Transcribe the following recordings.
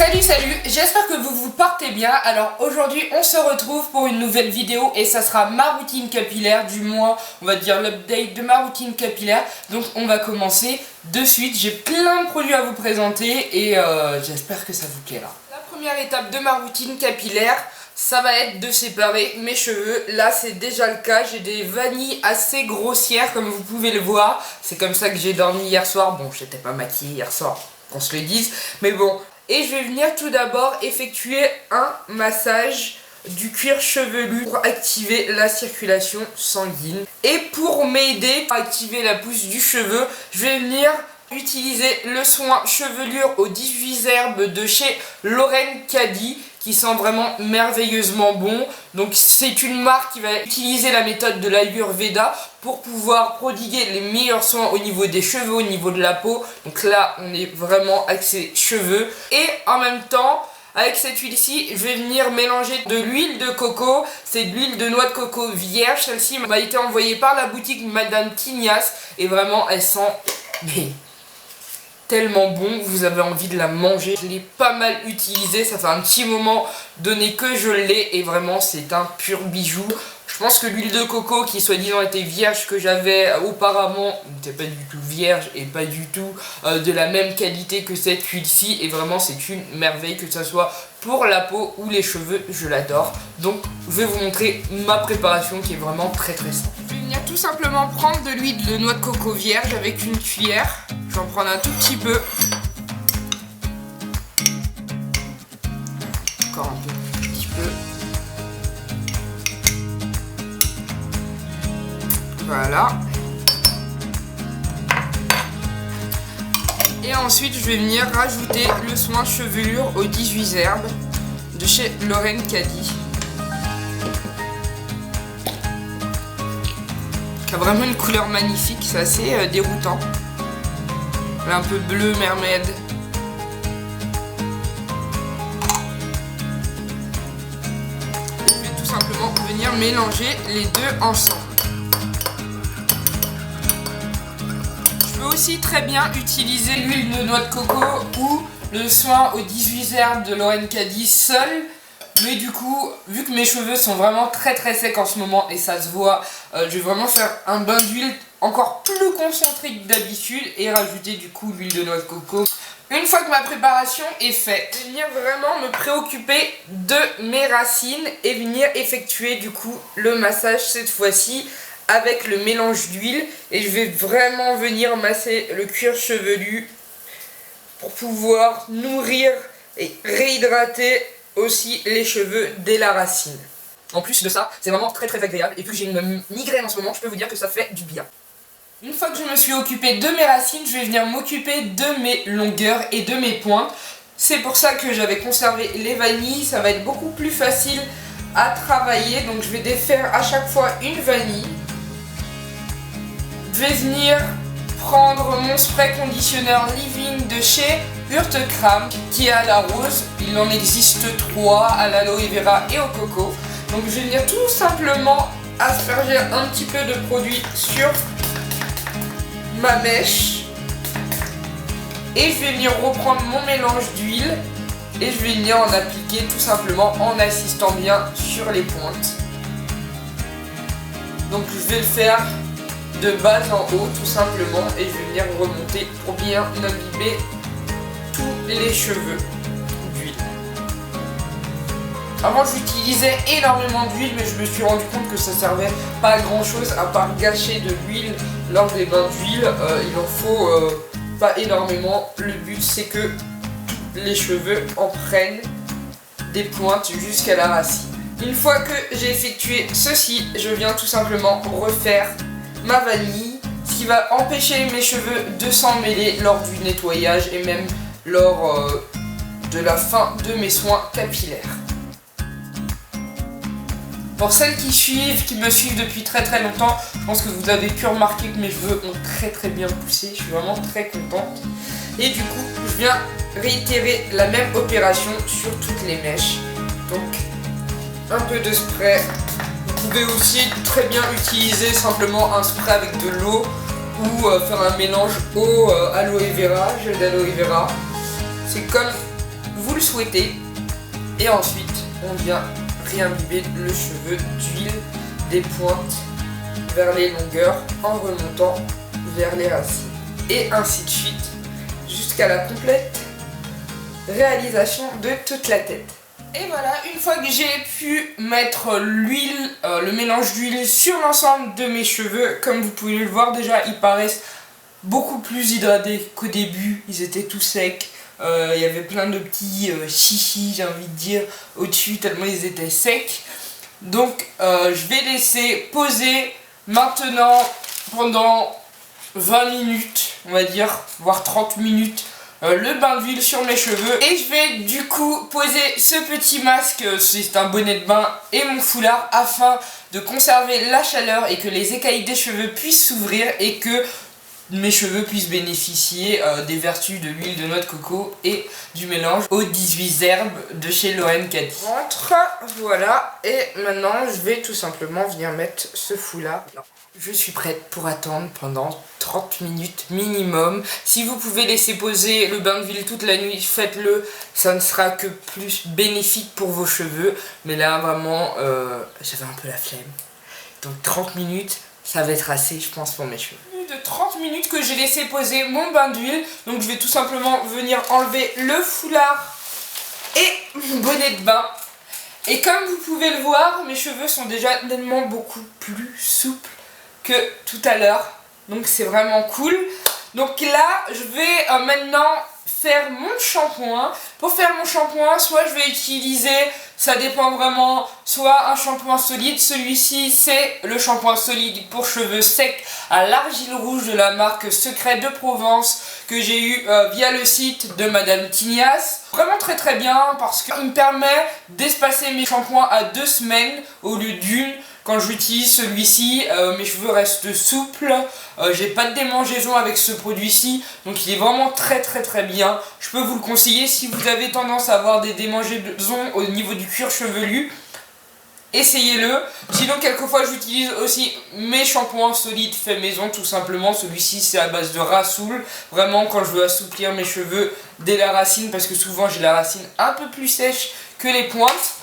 Salut, j'espère que vous portez bien. Alors aujourd'hui on se retrouve pour une nouvelle vidéo et ça sera ma routine capillaire, du moins on va dire l'update de ma routine capillaire. Donc on va commencer de suite, j'ai plein de produits à vous présenter et j'espère que ça vous plaira. La première étape de ma routine capillaire, ça va être de séparer mes cheveux. Là c'est déjà le cas, j'ai des vanilles assez grossières comme vous pouvez le voir. C'est comme ça que j'ai dormi hier soir. Bon, j'étais pas maquillée hier soir, qu'on se le dise, mais bon. Et je vais venir tout d'abord effectuer un massage du cuir chevelu pour activer la circulation sanguine. Et pour m'aider à activer la pousse du cheveu, je vais venir utiliser le soin chevelure aux 18 herbes de chez Lauren Caddy, qui sent vraiment merveilleusement bon. Donc c'est une marque qui va utiliser la méthode de l'Ayurveda pour pouvoir prodiguer les meilleurs soins au niveau des cheveux, au niveau de la peau. Donc là on est vraiment axé cheveux. Et en même temps, avec cette huile-ci, je vais venir mélanger de l'huile de coco. C'est de l'huile de noix de coco vierge. Celle-ci m'a été envoyée par la boutique Madame Tignas. Et vraiment elle sent tellement bon, vous avez envie de la manger. Je l'ai pas mal utilisé, ça fait un petit moment donné que je l'ai et vraiment c'est un pur bijou. Je pense que l'huile de coco qui soi-disant était vierge que j'avais auparavant n'était pas du tout vierge et pas du tout de la même qualité que cette huile-ci. Et vraiment c'est une merveille, que ce soit pour la peau ou les cheveux, je l'adore. Donc je vais vous montrer ma préparation qui est vraiment très simple. Je vais venir tout simplement prendre de l'huile de noix de coco vierge avec une cuillère. Je vais en prendre un tout petit peu. Encore un petit peu. Voilà. Et ensuite, je vais venir rajouter le soin chevelure aux 18 herbes de chez Lauren Caddy, qui a vraiment une couleur magnifique, c'est assez déroutant. Elle est un peu bleu mermaid. Je vais tout simplement venir mélanger les deux ensemble. Je peux aussi très bien utiliser l'huile de noix de coco ou le soin aux 18 herbes de Lauren Caddy seul. Mais du coup, vu que mes cheveux sont vraiment très secs en ce moment et ça se voit, je vais vraiment faire un bain d'huile encore plus concentré que d'habitude et rajouter du coup l'huile de noix de coco. Une fois que ma préparation est faite, je vais venir vraiment me préoccuper de mes racines et venir effectuer du coup le massage cette fois-ci avec le mélange d'huile. Et je vais vraiment venir masser le cuir chevelu pour pouvoir nourrir et réhydrater aussi les cheveux dès la racine. En plus de ça, c'est vraiment très agréable. Et vu que j'ai une migraine en ce moment, je peux vous dire que ça fait du bien. Une fois que je me suis occupé de mes racines, je vais venir m'occuper de mes longueurs et de mes pointes. C'est pour ça que j'avais conservé les vanilles. Ça va être beaucoup plus facile à travailler. Donc je vais défaire à chaque fois une vanille. Je vais venir prendre mon spray conditionneur Living de chez Urtekram qui est à la rose. Il en existe 3, à l'aloe vera et au coco. Donc je vais venir tout simplement asperger un petit peu de produit sur ma mèche. Et je vais venir reprendre mon mélange d'huile et je vais venir en appliquer tout simplement en assistant bien sur les pointes. Donc je vais le faire de bas en haut tout simplement et je vais venir remonter pour bien imbiber tous les cheveux d'huile. Avant j'utilisais énormément d'huile mais je me suis rendu compte que ça servait pas à grand chose à part gâcher de l'huile lors des bains d'huile. Il en faut pas énormément. Le but c'est que les cheveux en prennent des pointes jusqu'à la racine. Une fois que j'ai effectué ceci, je viens tout simplement refaire ma vanille, ce qui va empêcher mes cheveux de s'en mêler lors du nettoyage et même lors de la fin de mes soins capillaires. Pour celles qui me suivent depuis très longtemps, je pense que vous avez pu remarquer que mes cheveux ont très bien poussé. Je suis vraiment très contente. Et du coup, je viens réitérer la même opération sur toutes les mèches. Donc, un peu de spray. Vous pouvez aussi très bien utiliser simplement un spray avec de l'eau ou faire un mélange eau aloe vera, gel d'aloe vera. C'est comme vous le souhaitez. Et ensuite, on vient réimbiber le cheveu d'huile des pointes vers les longueurs en remontant vers les racines. Et ainsi de suite, jusqu'à la complète réalisation de toute la tête. Et voilà, une fois que j'ai pu mettre l'huile, le mélange d'huile sur l'ensemble de mes cheveux, comme vous pouvez le voir déjà, ils paraissent beaucoup plus hydratés qu'au début. Ils étaient tout secs, il y avait plein de petits chichis, j'ai envie de dire, au-dessus, tellement ils étaient secs. Donc je vais laisser poser maintenant pendant 20 minutes, on va dire, voire 30 minutes, le bain d'huile sur mes cheveux. Et je vais du coup poser ce petit masque, c'est un bonnet de bain, et mon foulard afin de conserver la chaleur et que les écailles des cheveux puissent s'ouvrir et que mes cheveux puissent bénéficier des vertus de l'huile de noix de coco et du mélange aux 18 herbes de chez Lauren Caddy. Rentre, voilà, et maintenant je vais tout simplement venir mettre ce foulard. Je suis prête pour attendre pendant 30 minutes minimum. Si vous pouvez laisser poser le bain d'huile toute la nuit, faites-le. Ça ne sera que plus bénéfique pour vos cheveux. Mais là, vraiment, j'avais un peu la flemme. Donc 30 minutes, ça va être assez, je pense, pour mes cheveux. De 30 minutes que j'ai laissé poser mon bain d'huile. Donc je vais tout simplement venir enlever le foulard et mon bonnet de bain. Et comme vous pouvez le voir, mes cheveux sont déjà tellement beaucoup plus souples que tout à l'heure, donc c'est vraiment cool. Donc là je vais maintenant faire mon shampoing. Pour faire mon shampoing, soit je vais utiliser, ça dépend vraiment, soit un shampoing solide. Celui-ci c'est le shampoing solide pour cheveux secs à l'argile rouge de la marque Secret de Provence que j'ai eu via le site de Madame Tignas. Vraiment très très bien parce qu'il me permet d'espacer mes shampoings à 2 semaines au lieu d'une. Quand j'utilise celui-ci, mes cheveux restent souples, j'ai pas de démangeaison avec ce produit-ci, donc il est vraiment très très très bien. Je peux vous le conseiller si vous avez tendance à avoir des démangeaisons au niveau du cuir chevelu, essayez-le. Sinon quelquefois j'utilise aussi mes shampoings solides faits maison tout simplement. Celui-ci c'est à base de Rassoul, vraiment quand je veux assouplir mes cheveux dès la racine, parce que souvent j'ai la racine un peu plus sèche que les pointes.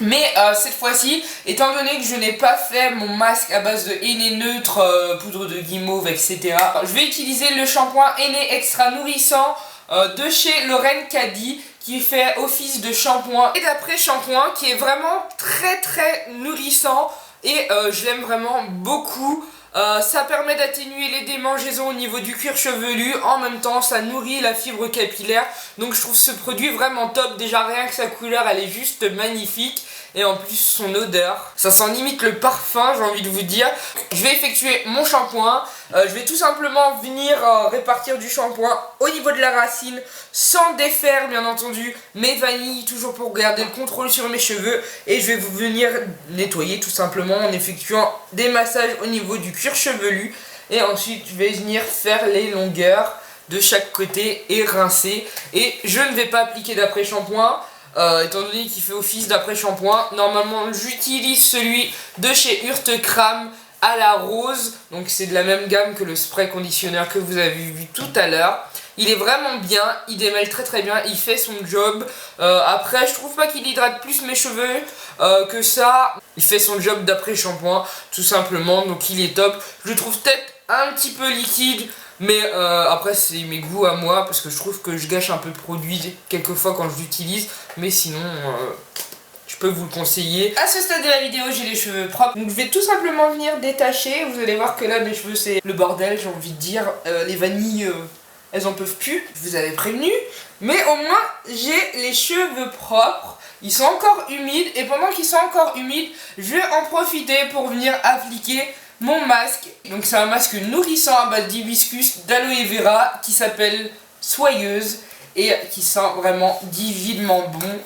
Mais cette fois-ci, étant donné que je n'ai pas fait mon masque à base de henné neutre, poudre de guimauve, etc. Je vais utiliser le shampoing henné extra nourrissant de chez Lauren Caddy, qui fait office de shampoing et d'après-shampoing, qui est vraiment très très nourrissant et je l'aime vraiment beaucoup. Ça permet d'atténuer les démangeaisons au niveau du cuir chevelu, en même temps ça nourrit la fibre capillaire, donc je trouve ce produit vraiment top. Déjà rien que sa couleur elle est juste magnifique, et en plus son odeur, ça sent limite le parfum, j'ai envie de vous dire. Je vais effectuer mon shampoing, je vais tout simplement venir répartir du shampoing au niveau de la racine, sans défaire bien entendu mes vanilles, toujours pour garder le contrôle sur mes cheveux, et je vais vous venir nettoyer tout simplement en effectuant des massages au niveau du cuir chevelu, et ensuite je vais venir faire les longueurs de chaque côté et rincer. Et je ne vais pas appliquer d'après-shampoing, étant donné qu'il fait office d'après-shampoing. Normalement j'utilise celui de chez Urtekram à la rose, donc c'est de la même gamme que le spray conditionneur que vous avez vu tout à l'heure. Il est vraiment bien, il démêle très très bien, il fait son job. Après je trouve pas qu'il hydrate plus mes cheveux que ça. Il fait son job d'après-shampoing tout simplement, donc il est top. Je le trouve peut-être un petit peu liquide, mais après c'est mes goûts à moi, parce que je trouve que je gâche un peu le produit quelquefois quand je l'utilise. Mais sinon je peux vous le conseiller. À ce stade de la vidéo j'ai les cheveux propres, donc je vais tout simplement venir détacher. Vous allez voir que là mes cheveux c'est le bordel, j'ai envie de dire. Les vanilles elles en peuvent plus, je vous avais prévenu. Mais au moins j'ai les cheveux propres. Ils sont encore humides, et pendant qu'ils sont encore humides, je vais en profiter pour venir appliquer mon masque. Donc c'est un masque nourrissant à base d'hibiscus, d'aloe vera, qui s'appelle Soyeuse et qui sent vraiment divinement bon.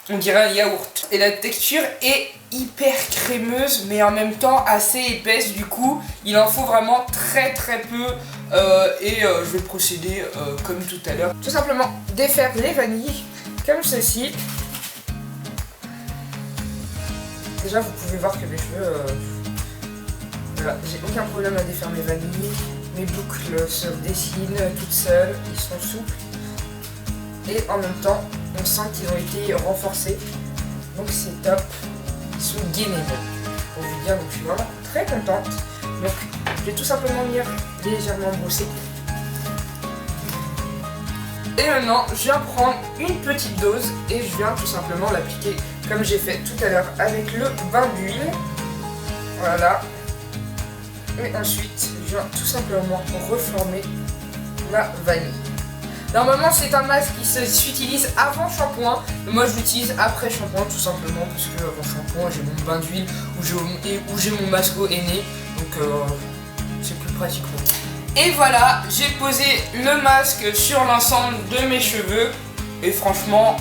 On dirait un yaourt. Et la texture est hyper crémeuse, mais en même temps assez épaisse. Du coup, il en faut vraiment très très peu. Je vais procéder comme tout à l'heure. Tout simplement défaire les vanilles, comme ceci. Déjà, vous pouvez voir que mes cheveux... voilà, j'ai aucun problème à défaire mes vanilles. Mes boucles se dessinent toutes seules, ils sont souples. et en même temps on sent qu'ils ont été renforcés, donc c'est top. Ils sont gainés pour vous dire, donc je suis vraiment très contente. Donc je vais tout simplement venir légèrement brosser. Et maintenant je viens prendre une petite dose et je viens tout simplement l'appliquer comme j'ai fait tout à l'heure avec le bain d'huile. Voilà. Et ensuite je viens tout simplement reformer ma vanille. Normalement c'est un masque qui s'utilise avant shampoing, mais moi je l'utilise après shampoing tout simplement parce que avant shampoing j'ai mon bain d'huile où j'ai mon masque au henné, donc c'est plus pratique pour moi. Et voilà, j'ai posé le masque sur l'ensemble de mes cheveux et franchement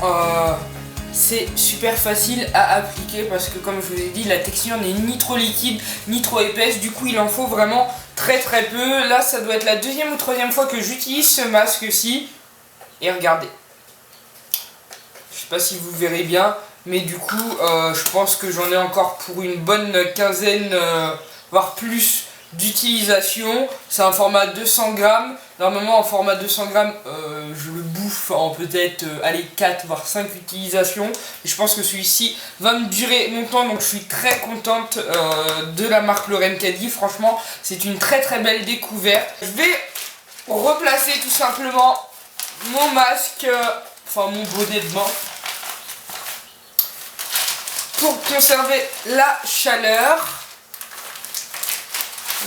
c'est super facile à appliquer parce que comme je vous ai dit, la texture n'est ni trop liquide ni trop épaisse, du coup il en faut vraiment très peu. Là ça doit être la deuxième ou troisième fois que j'utilise ce masque-ci. Et regardez, je sais pas si vous verrez bien, mais du coup je pense que j'en ai encore pour une bonne quinzaine voire plus d'utilisation. C'est un format 200 grammes. Normalement en format 200 grammes je le bouffe en peut-être 4 voire 5 utilisations. Et je pense que celui-ci va me durer longtemps, donc je suis très contente de la marque Lauren Caddy. Franchement c'est une très belle découverte. Je vais replacer tout simplement mon masque, enfin mon bonnet de bain, pour conserver la chaleur.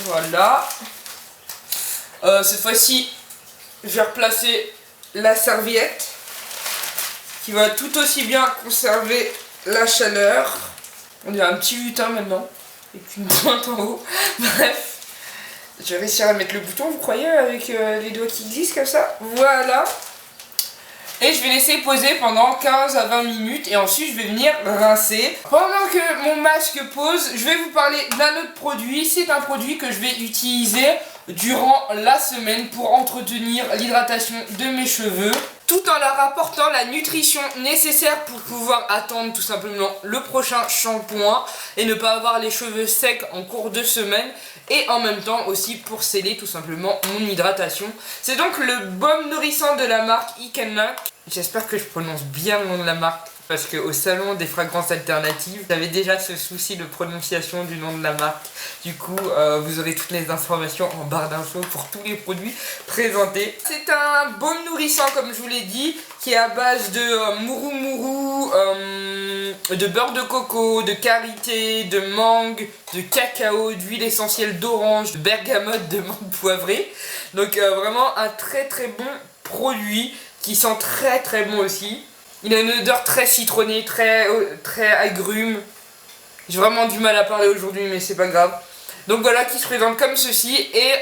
Voilà. Cette fois-ci, je vais replacer la serviette qui va tout aussi bien conserver la chaleur. On dirait un petit lutin maintenant, avec une pointe en haut. Bref. Je vais réussir à mettre le bouton, vous croyez, avec les doigts qui glissent comme ça. Voilà. Et je vais laisser poser pendant 15 à 20 minutes et ensuite je vais venir rincer. Pendant que mon masque pose, je vais vous parler d'un autre produit. C'est un produit que je vais utiliser durant la semaine pour entretenir l'hydratation de mes cheveux, tout en leur apportant la nutrition nécessaire pour pouvoir attendre tout simplement le prochain shampoing et ne pas avoir les cheveux secs en cours de semaine, et en même temps aussi pour sceller tout simplement mon hydratation. C'est donc le baume nourrissant de la marque Ikenlock. J'espère que je prononce bien le nom de la marque, parce qu'au salon des fragrances alternatives, j'avais déjà ce souci de prononciation du nom de la marque. Du coup, vous aurez toutes les informations en barre d'infos pour tous les produits présentés. C'est un baume nourrissant, comme je vous l'ai dit, qui est à base de mourou, de beurre de coco, de karité, de mangue, de cacao, d'huile essentielle d'orange, de bergamote, de menthe poivrée. Donc vraiment un très bon produit qui sent très bon aussi. Il a une odeur très citronnée, très agrume. J'ai vraiment du mal à parler aujourd'hui, mais c'est pas grave. Donc voilà, qui se présente comme ceci. Et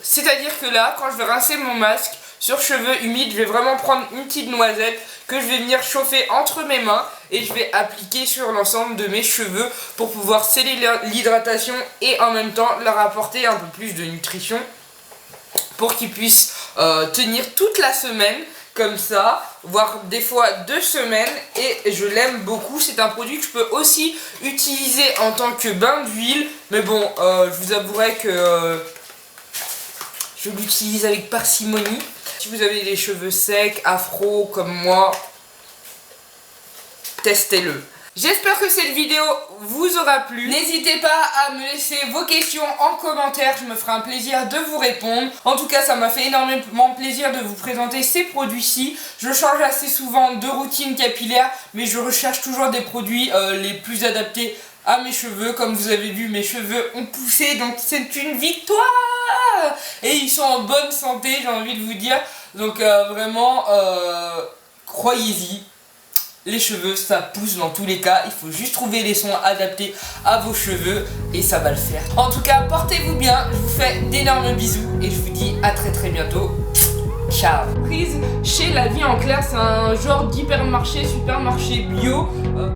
c'est-à-dire que là, quand je vais rincer mon masque sur cheveux humides, je vais vraiment prendre une petite noisette que je vais venir chauffer entre mes mains et je vais appliquer sur l'ensemble de mes cheveux pour pouvoir sceller l'hydratation et en même temps leur apporter un peu plus de nutrition pour qu'ils puissent tenir toute la semaine comme ça, voire des fois 2 semaines, et je l'aime beaucoup. C'est un produit que je peux aussi utiliser en tant que bain d'huile, mais bon, je vous avouerai que je l'utilise avec parcimonie. Si vous avez les cheveux secs, afro comme moi, testez-le. J'espère que cette vidéo vous aura plu. N'hésitez pas à me laisser vos questions en commentaire, je me ferai un plaisir de vous répondre. En tout cas, ça m'a fait énormément plaisir de vous présenter ces produits-ci. Je change assez souvent de routine capillaire, mais je recherche toujours des produits les plus adaptés à mes cheveux. Comme vous avez vu, mes cheveux ont poussé, donc c'est une victoire. Et ils sont en bonne santé, j'ai envie de vous dire. Donc vraiment, croyez-y. Les cheveux, ça pousse dans tous les cas. Il faut juste trouver les soins adaptés à vos cheveux et ça va le faire. En tout cas, portez-vous bien. Je vous fais d'énormes bisous et je vous dis à très bientôt. Ciao. Prise chez La Vie en Clair, c'est un genre d'hypermarché, supermarché bio.